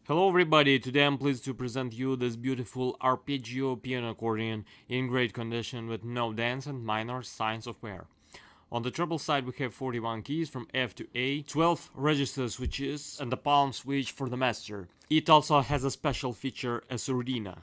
Hello everybody, today I'm pleased to present you this beautiful Arpeggio piano accordion in great condition with no dents and minor signs of wear. On the treble side we have 41 keys from F to A, 12 register switches and the palm switch for the master. It also has a special feature, a sordina.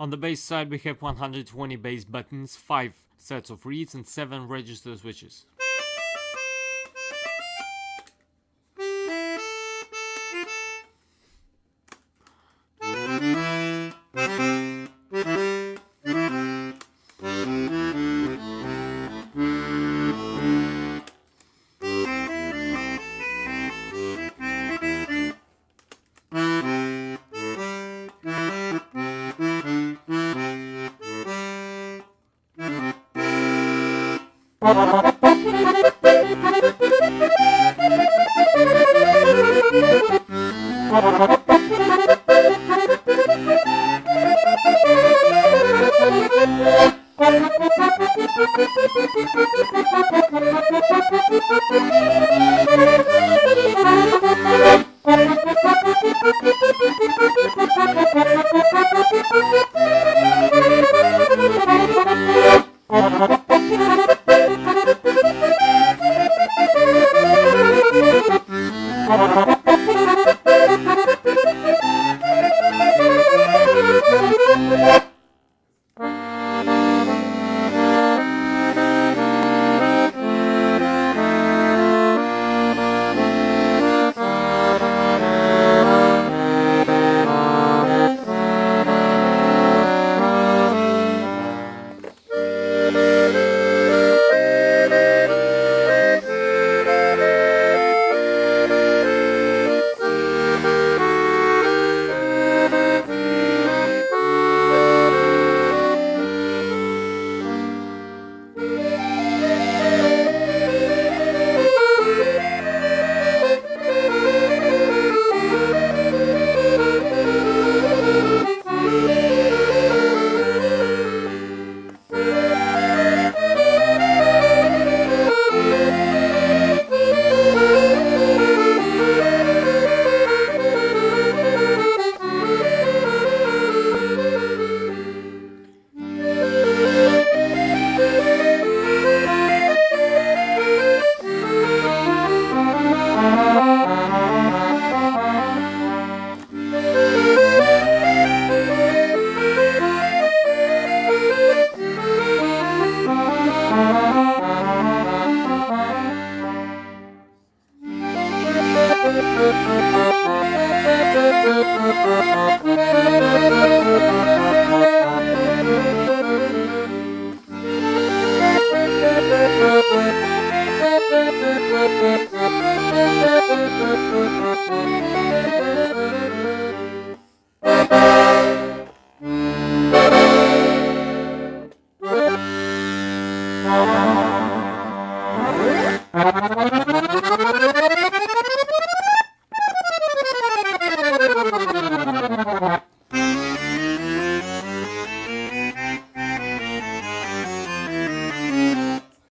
On the bass side we have 120 bass buttons, 5 sets of reeds and 7 register switches.